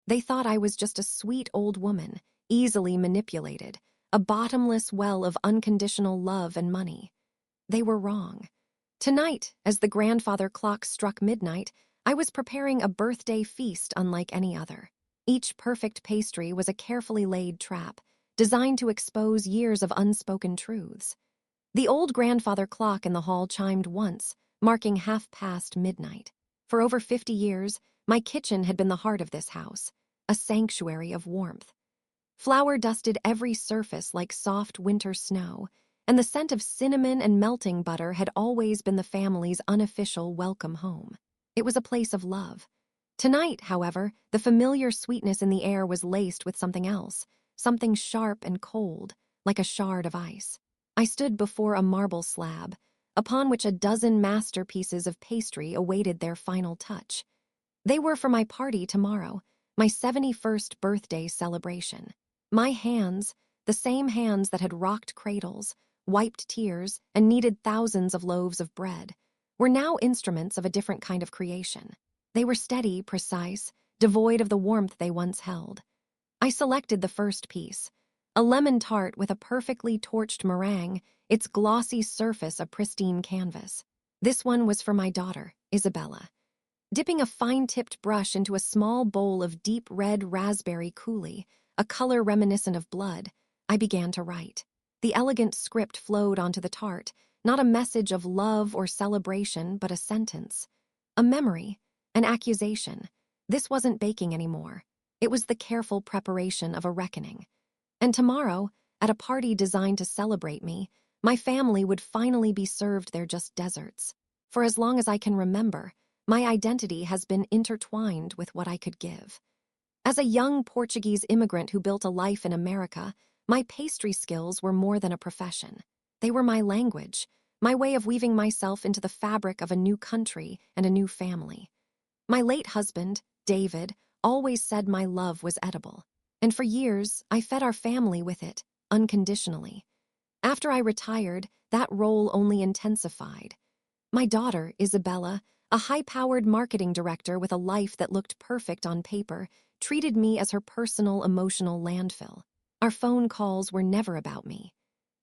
They thought I was just a sweet old woman, easily manipulated, a bottomless well of unconditional love and money. They were wrong. Tonight, as the grandfather clock struck midnight, I was preparing a birthday feast unlike any other. Each perfect pastry was a carefully laid trap, designed to expose years of unspoken truths. The old grandfather clock in the hall chimed once, marking midnight. For over 50 years, my kitchen had been the heart of this house, a sanctuary of warmth. Flour dusted every surface like soft winter snow, and the scent of cinnamon and melting butter had always been the family's unofficial welcome home. It was a place of love. Tonight, however, the familiar sweetness in the air was laced with something else, something sharp and cold, like a shard of ice. I stood before a marble slab, upon which a dozen masterpieces of pastry awaited their final touch. They were for my party tomorrow, my 71st birthday celebration. My hands, the same hands that had rocked cradles, wiped tears, and kneaded thousands of loaves of bread, were now instruments of a different kind of creation. They were steady, precise, devoid of the warmth they once held. I selected the first piece, a lemon tart with a perfectly torched meringue, its glossy surface a pristine canvas. This one was for my daughter, Isabella. Dipping a fine-tipped brush into a small bowl of deep red raspberry coulis, a color reminiscent of blood, I began to write. The elegant script flowed onto the tart, not a message of love or celebration, but a sentence. A memory, an accusation. This wasn't baking anymore. It was the careful preparation of a reckoning. And tomorrow, at a party designed to celebrate me, my family would finally be served their just desserts. For as long as I can remember, my identity has been intertwined with what I could give. As a young Portuguese immigrant who built a life in America, my pastry skills were more than a profession. They were my language, my way of weaving myself into the fabric of a new country and a new family. My late husband, David, always said my love was edible, and for years I fed our family with it, unconditionally. After I retired, that role only intensified. My daughter, Isabella, a high-powered marketing director with a life that looked perfect on paper, treated me as her personal emotional landfill. Our phone calls were never about me.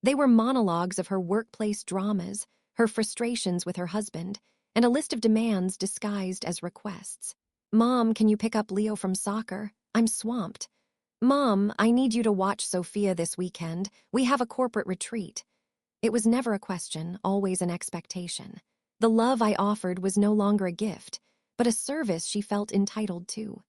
They were monologues of her workplace dramas, her frustrations with her husband, and a list of demands disguised as requests. "Mom, can you pick up Leo from soccer? I'm swamped." "Mom, I need you to watch Sophia this weekend. We have a corporate retreat." It was never a question, always an expectation. The love I offered was no longer a gift, but a service she felt entitled to.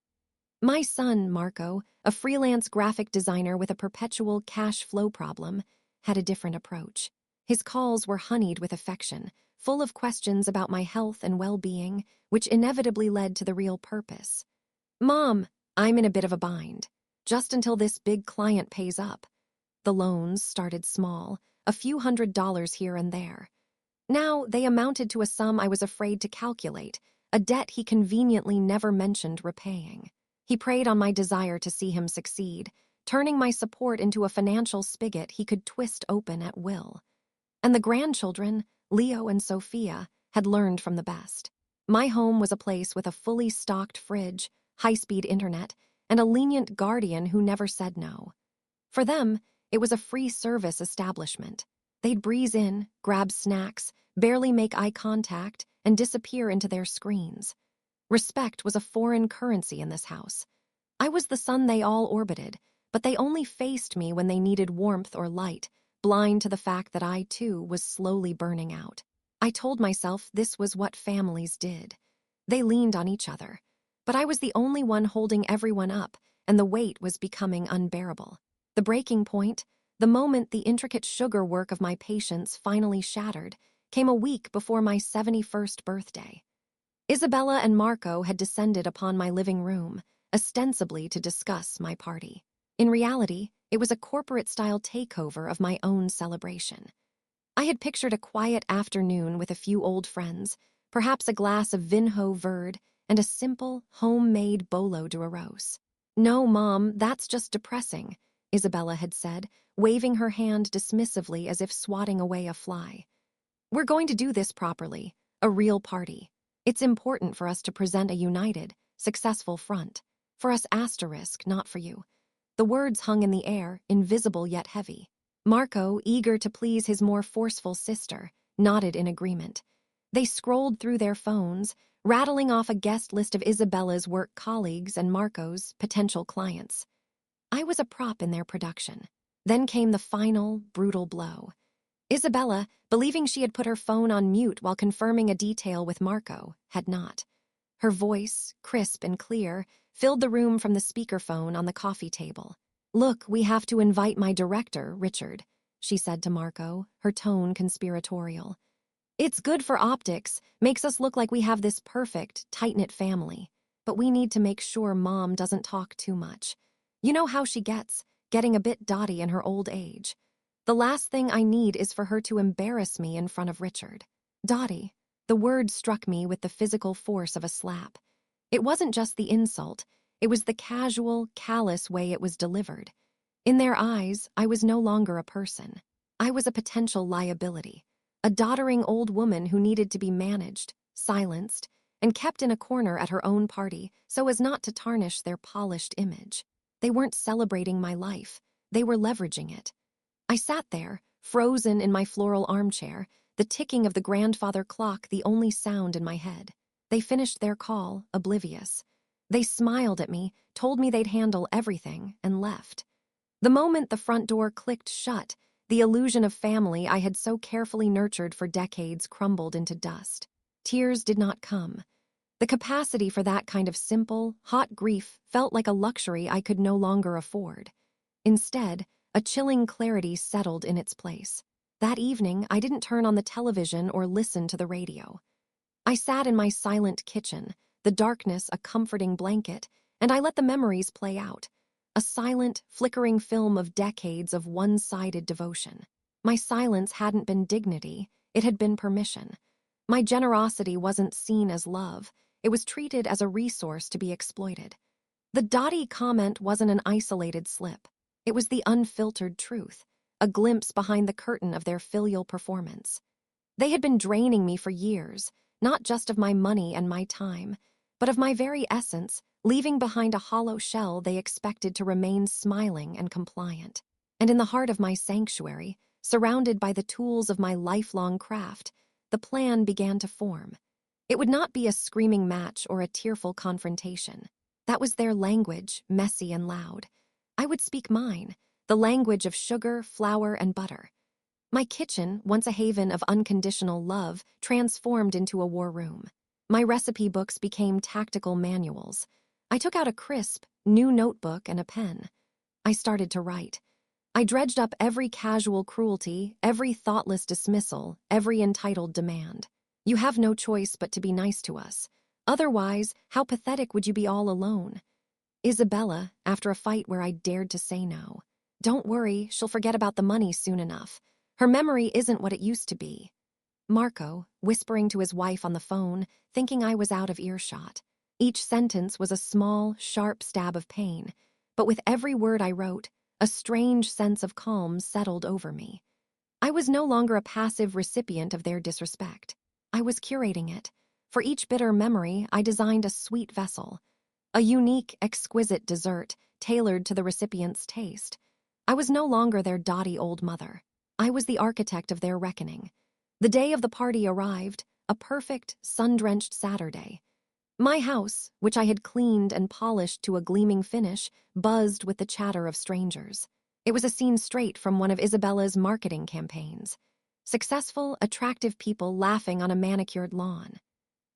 My son, Marco, a freelance graphic designer with a perpetual cash flow problem, had a different approach. His calls were honeyed with affection, full of questions about my health and well-being, which inevitably led to the real purpose. "Mom, I'm in a bit of a bind. Just until this big client pays up." The loans started small, a few $100s here and there. Now they amounted to a sum I was afraid to calculate, a debt he conveniently never mentioned repaying. He preyed on my desire to see him succeed, turning my support into a financial spigot he could twist open at will. And the grandchildren, Leo and Sophia, had learned from the best. My home was a place with a fully stocked fridge, high-speed internet, and a lenient guardian who never said no. For them, it was a free service establishment. They'd breeze in, grab snacks, barely make eye contact, and disappear into their screens. Respect was a foreign currency in this house. I was the sun they all orbited, but they only faced me when they needed warmth or light, blind to the fact that I, too, was slowly burning out. I told myself this was what families did. They leaned on each other. But I was the only one holding everyone up, and the weight was becoming unbearable. The breaking point, the moment the intricate sugar work of my patience finally shattered, came a week before my 71st birthday. Isabella and Marco had descended upon my living room, ostensibly to discuss my party. In reality, it was a corporate-style takeover of my own celebration. I had pictured a quiet afternoon with a few old friends, perhaps a glass of Vinho Verde, and a simple, homemade bolo de arroz. "No, Mom, that's just depressing," Isabella had said, waving her hand dismissively as if swatting away a fly. "We're going to do this properly, a real party. It's important for us to present a united, successful front." For us asterisk, not for you. The words hung in the air, invisible yet heavy. Marco, eager to please his more forceful sister, nodded in agreement. They scrolled through their phones, rattling off a guest list of Isabella's work colleagues and Marco's potential clients. I was a prop in their production. Then came the final, brutal blow. Isabella, believing she had put her phone on mute while confirming a detail with Marco, had not. Her voice, crisp and clear, filled the room from the speakerphone on the coffee table. "Look, we have to invite my director, Richard," she said to Marco, her tone conspiratorial. "It's good for optics, makes us look like we have this perfect, tight-knit family. But we need to make sure Mom doesn't talk too much. You know how she gets, getting a bit dotty in her old age. The last thing I need is for her to embarrass me in front of Richard." Dotty. The word struck me with the physical force of a slap. It wasn't just the insult, it was the casual, callous way it was delivered. In their eyes, I was no longer a person. I was a potential liability, a doddering old woman who needed to be managed, silenced, and kept in a corner at her own party so as not to tarnish their polished image. They weren't celebrating my life, they were leveraging it. I sat there, frozen in my floral armchair, the ticking of the grandfather clock the only sound in my head. They finished their call, oblivious. They smiled at me, told me they'd handle everything, and left. The moment the front door clicked shut, the illusion of family I had so carefully nurtured for decades crumbled into dust. Tears did not come. The capacity for that kind of simple, hot grief felt like a luxury I could no longer afford. Instead, a chilling clarity settled in its place. That evening, I didn't turn on the television or listen to the radio. I sat in my silent kitchen, the darkness a comforting blanket, and I let the memories play out. A silent, flickering film of decades of one-sided devotion. My silence hadn't been dignity, it had been permission. My generosity wasn't seen as love, it was treated as a resource to be exploited. The Dottie comment wasn't an isolated slip. It was the unfiltered truth, a glimpse behind the curtain of their filial performance. They had been draining me for years, not just of my money and my time, but of my very essence, leaving behind a hollow shell they expected to remain smiling and compliant. And in the heart of my sanctuary, surrounded by the tools of my lifelong craft, the plan began to form. It would not be a screaming match or a tearful confrontation. That was their language, messy and loud. I would speak mine, the language of sugar, flour, and butter. My kitchen, once a haven of unconditional love, transformed into a war room. My recipe books became tactical manuals. I took out a crisp, new notebook and a pen. I started to write. I dredged up every casual cruelty, every thoughtless dismissal, every entitled demand. You have no choice but to be nice to us. Otherwise, how pathetic would you be all alone? Isabella, after a fight where I dared to say no. Don't worry, she'll forget about the money soon enough. Her memory isn't what it used to be. Marco, whispering to his wife on the phone, thinking I was out of earshot. Each sentence was a small, sharp stab of pain, but with every word I wrote, a strange sense of calm settled over me. I was no longer a passive recipient of their disrespect. I was curating it. For each bitter memory, I designed a sweet vessel. A unique, exquisite dessert, tailored to the recipient's taste. I was no longer their dotty old mother. I was the architect of their reckoning. The day of the party arrived, a perfect, sun-drenched Saturday. My house, which I had cleaned and polished to a gleaming finish, buzzed with the chatter of strangers. It was a scene straight from one of Isabella's marketing campaigns. Successful, attractive people laughing on a manicured lawn.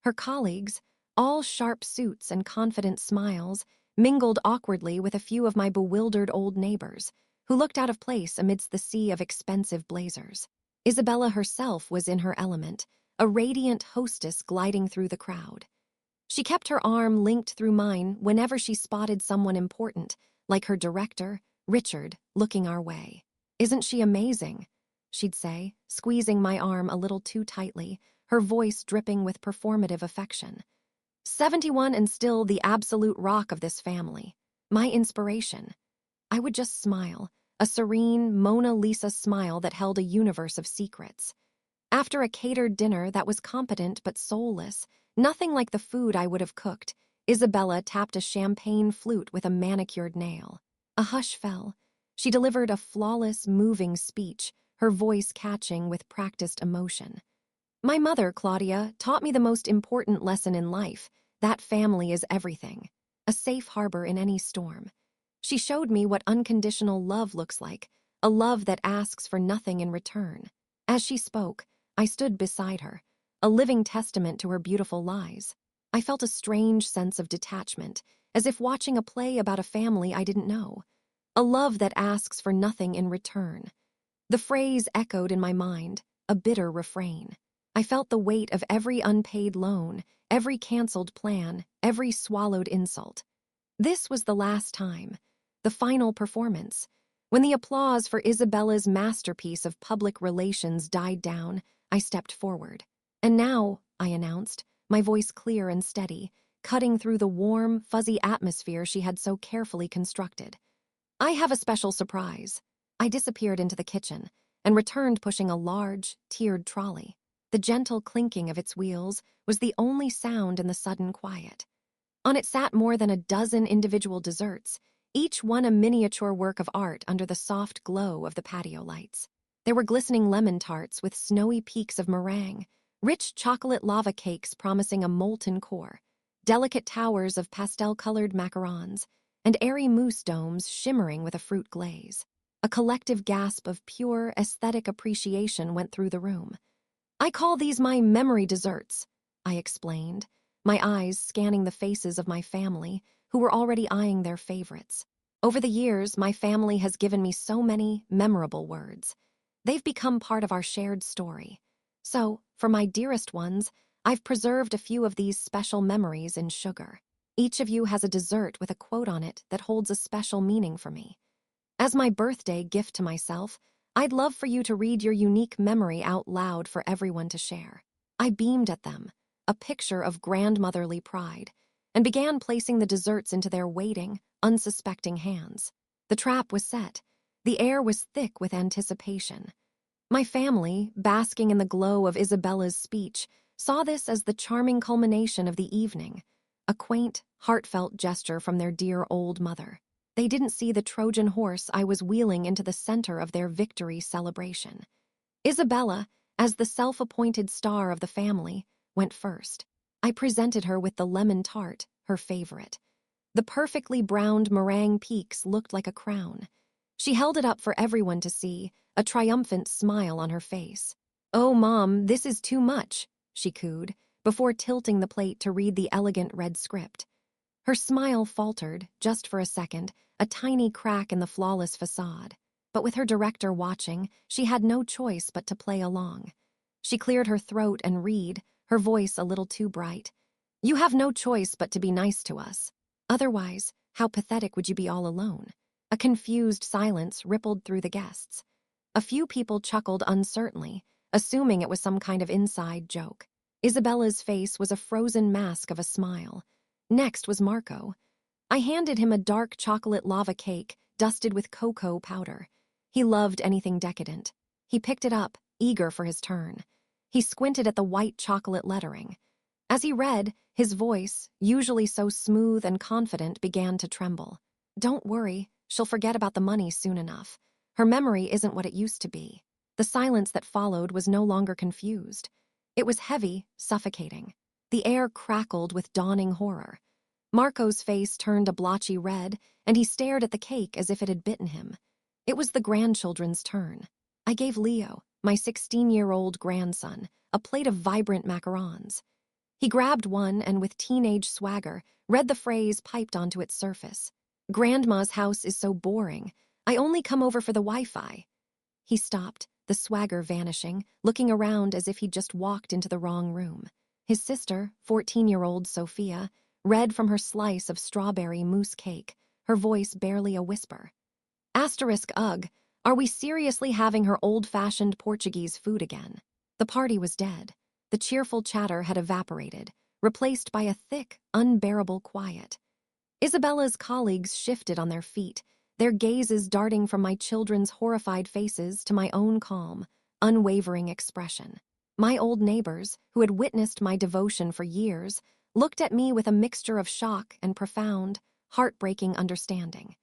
Her colleagues, all sharp suits and confident smiles, mingled awkwardly with a few of my bewildered old neighbors, who looked out of place amidst the sea of expensive blazers. Isabella herself was in her element, a radiant hostess gliding through the crowd. She kept her arm linked through mine whenever she spotted someone important, like her director, Richard, looking our way. "Isn't she amazing?" she'd say, squeezing my arm a little too tightly, her voice dripping with performative affection. 71 and still the absolute rock of this family. My inspiration. I would just smile, a serene Mona Lisa smile that held a universe of secrets. After a catered dinner that was competent but soulless, nothing like the food I would have cooked, Isabella tapped a champagne flute with a manicured nail. A hush fell. She delivered a flawless, moving speech, her voice catching with practiced emotion. My mother, Claudia, taught me the most important lesson in life, that family is everything, a safe harbor in any storm. She showed me what unconditional love looks like, a love that asks for nothing in return. As she spoke, I stood beside her, a living testament to her beautiful lies. I felt a strange sense of detachment, as if watching a play about a family I didn't know. A love that asks for nothing in return. The phrase echoed in my mind, a bitter refrain. I felt the weight of every unpaid loan, every canceled plan, every swallowed insult. This was the last time, the final performance. When the applause for Isabella's masterpiece of public relations died down, I stepped forward. And now, I announced, my voice clear and steady, cutting through the warm, fuzzy atmosphere she had so carefully constructed. I have a special surprise. I disappeared into the kitchen and returned pushing a large, tiered trolley. The gentle clinking of its wheels was the only sound in the sudden quiet. On it sat more than a dozen individual desserts, each one a miniature work of art under the soft glow of the patio lights. There were glistening lemon tarts with snowy peaks of meringue, rich chocolate lava cakes promising a molten core, delicate towers of pastel-colored macarons, and airy mousse domes shimmering with a fruit glaze. A collective gasp of pure, aesthetic appreciation went through the room. I call these my memory desserts, I explained, my eyes scanning the faces of my family, who were already eyeing their favorites. Over the years, my family has given me so many memorable words. They've become part of our shared story. So, for my dearest ones, I've preserved a few of these special memories in sugar. Each of you has a dessert with a quote on it that holds a special meaning for me. As my birthday gift to myself, I'd love for you to read your unique memory out loud for everyone to share. I beamed at them, a picture of grandmotherly pride, and began placing the desserts into their waiting, unsuspecting hands. The trap was set. The air was thick with anticipation. My family, basking in the glow of Isabella's speech, saw this as the charming culmination of the evening, a quaint, heartfelt gesture from their dear old mother. They didn't see the Trojan horse I was wheeling into the center of their victory celebration. Isabella, as the self-appointed star of the family, went first. I presented her with the lemon tart, her favorite. The perfectly browned meringue peaks looked like a crown. She held it up for everyone to see, a triumphant smile on her face. "Oh, Mom, this is too much," she cooed, before tilting the plate to read the elegant red script. Her smile faltered, just for a second, a tiny crack in the flawless facade. But with her director watching, she had no choice but to play along. She cleared her throat and read, her voice a little too bright. "You have no choice but to be nice to us. Otherwise, how pathetic would you be all alone?" A confused silence rippled through the guests. A few people chuckled uncertainly, assuming it was some kind of inside joke. Isabella's face was a frozen mask of a smile. Next was Marco. I handed him a dark chocolate lava cake dusted with cocoa powder. He loved anything decadent. He picked it up, eager for his turn. He squinted at the white chocolate lettering. As he read, his voice, usually so smooth and confident, began to tremble. "Don't worry, she'll forget about the money soon enough. Her memory isn't what it used to be." The silence that followed was no longer confused. It was heavy, suffocating. The air crackled with dawning horror. Marco's face turned a blotchy red, and he stared at the cake as if it had bitten him. It was the grandchildren's turn. I gave Leo, my 16-year-old grandson, a plate of vibrant macarons. He grabbed one and, with teenage swagger, read the phrase piped onto its surface. "Grandma's house is so boring. I only come over for the Wi-Fi." He stopped, the swagger vanishing, looking around as if he'd just walked into the wrong room. His sister, 14-year-old Sophia, read from her slice of strawberry mousse cake, her voice barely a whisper. *Ugh, are we seriously having her old-fashioned Portuguese food again? The party was dead. The cheerful chatter had evaporated, replaced by a thick, unbearable quiet. Isabella's colleagues shifted on their feet, their gazes darting from my children's horrified faces to my own calm, unwavering expression. My old neighbors, who had witnessed my devotion for years, looked at me with a mixture of shock and profound, heartbreaking understanding.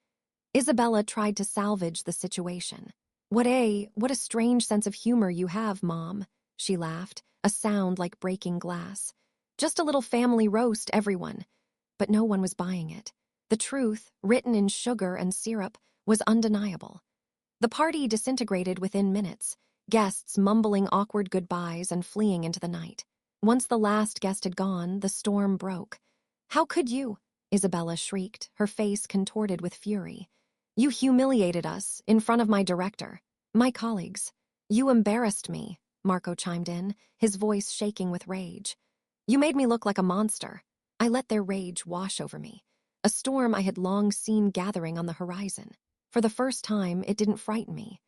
Isabella tried to salvage the situation. What a strange sense of humor you have, Mom, she laughed, a sound like breaking glass. Just a little family roast, everyone. But no one was buying it. The truth, written in sugar and syrup, was undeniable. The party disintegrated within minutes, guests mumbling awkward goodbyes and fleeing into the night. Once the last guest had gone, the storm broke. "How could you?" Isabella shrieked, her face contorted with fury. "You humiliated us, in front of my director, my colleagues. You embarrassed me," Marco chimed in, his voice shaking with rage. "You made me look like a monster." I let their rage wash over me, a storm I had long seen gathering on the horizon. For the first time, it didn't frighten me.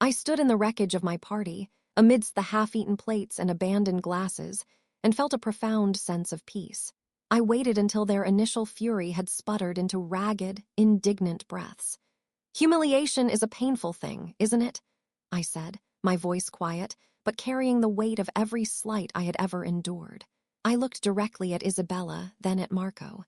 I stood in the wreckage of my party, amidst the half-eaten plates and abandoned glasses, and felt a profound sense of peace. I waited until their initial fury had sputtered into ragged, indignant breaths. "Humiliation is a painful thing, isn't it?" I said, my voice quiet, but carrying the weight of every slight I had ever endured. I looked directly at Isabella, then at Marco.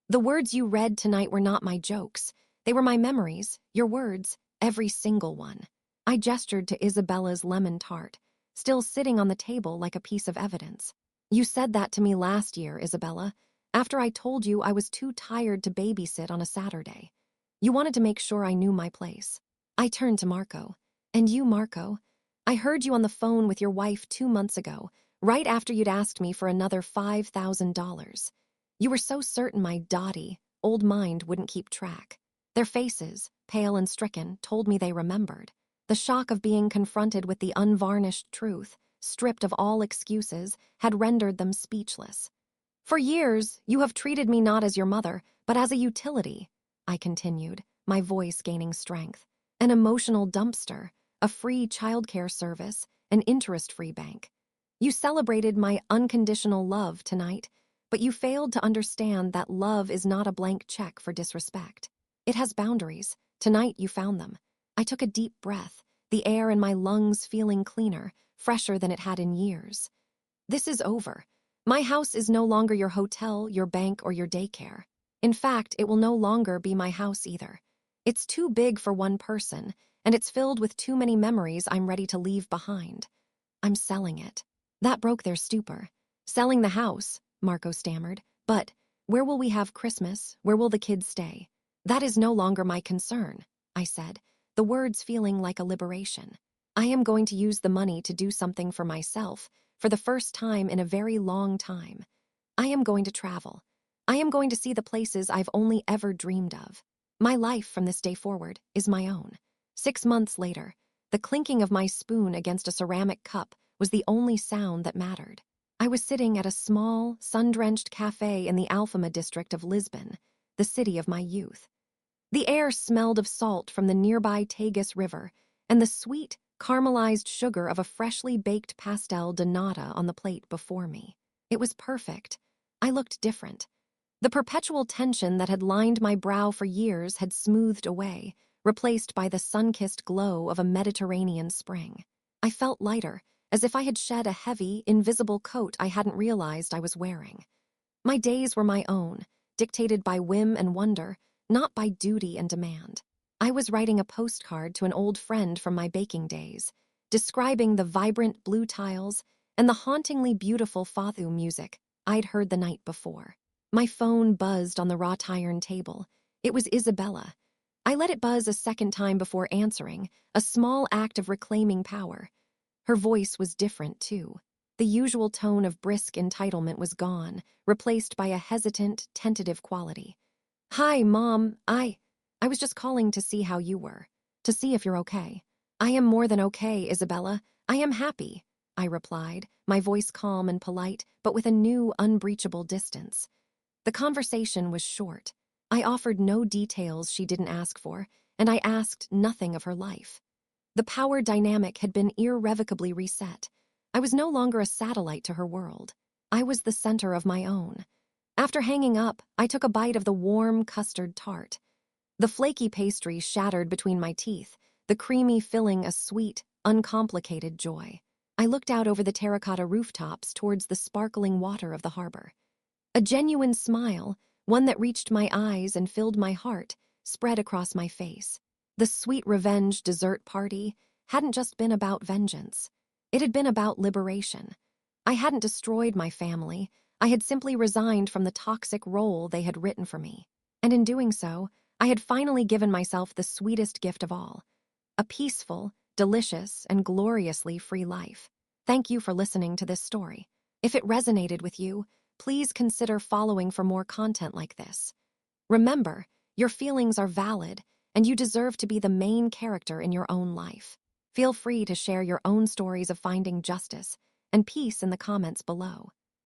"The words you read tonight were not my jokes. They were my memories, your words, every single one." I gestured to Isabella's lemon tart, still sitting on the table like a piece of evidence. "You said that to me last year, Isabella, after I told you I was too tired to babysit on a Saturday. You wanted to make sure I knew my place." I turned to Marco. "And you, Marco? I heard you on the phone with your wife 2 months ago, right after you'd asked me for another $5,000. You were so certain my dotty, old mind wouldn't keep track." Their faces, pale and stricken, told me they remembered. The shock of being confronted with the unvarnished truth, stripped of all excuses, had rendered them speechless. "For years, you have treated me not as your mother, but as a utility," I continued, my voice gaining strength. "An emotional dumpster, a free childcare service, an interest-free bank. You celebrated my unconditional love tonight, but you failed to understand that love is not a blank check for disrespect. It has boundaries. Tonight you found them." I took a deep breath, the air in my lungs feeling cleaner, fresher than it had in years. "This is over. My house is no longer your hotel, your bank, or your daycare. In fact, it will no longer be my house either. It's too big for one person, and it's filled with too many memories I'm ready to leave behind. I'm selling it." That broke their stupor. "Selling the house," Marco stammered. "But where will we have Christmas? Where will the kids stay?" "That is no longer my concern," I said, the words feeling like a liberation. "I am going to use the money to do something for myself, for the first time in a very long time. I am going to travel. I am going to see the places I've only ever dreamed of. My life from this day forward is my own." 6 months later, the clinking of my spoon against a ceramic cup was the only sound that mattered. I was sitting at a small, sun-drenched cafe in the Alfama district of Lisbon, the city of my youth. The air smelled of salt from the nearby Tagus River and the sweet, caramelized sugar of a freshly baked pastel de nata on the plate before me. It was perfect. I looked different. The perpetual tension that had lined my brow for years had smoothed away, replaced by the sun-kissed glow of a Mediterranean spring. I felt lighter, as if I had shed a heavy, invisible coat I hadn't realized I was wearing. My days were my own, dictated by whim and wonder, not by duty and demand. I was writing a postcard to an old friend from my baking days, describing the vibrant blue tiles and the hauntingly beautiful Fathu music I'd heard the night before. My phone buzzed on the wrought iron table. It was Isabella. I let it buzz a second time before answering, a small act of reclaiming power. Her voice was different, too. The usual tone of brisk entitlement was gone, replaced by a hesitant, tentative quality. "Hi, Mom. I was just calling to see how you were, to see if you're okay." "I am more than okay, Isabella. I am happy," I replied, my voice calm and polite, but with a new, unbreachable distance. The conversation was short. I offered no details she didn't ask for, and I asked nothing of her life. The power dynamic had been irrevocably reset. I was no longer a satellite to her world. I was the center of my own. After hanging up, I took a bite of the warm custard tart. The flaky pastry shattered between my teeth, the creamy filling a sweet, uncomplicated joy. I looked out over the terracotta rooftops towards the sparkling water of the harbor. A genuine smile, one that reached my eyes and filled my heart, spread across my face. The sweet revenge dessert party hadn't just been about vengeance. It had been about liberation. I hadn't destroyed my family. I had simply resigned from the toxic role they had written for me. And in doing so, I had finally given myself the sweetest gift of all: a peaceful, delicious, and gloriously free life. Thank you for listening to this story. If it resonated with you, please consider following for more content like this. Remember, your feelings are valid, and you deserve to be the main character in your own life. Feel free to share your own stories of finding justice and peace in the comments below.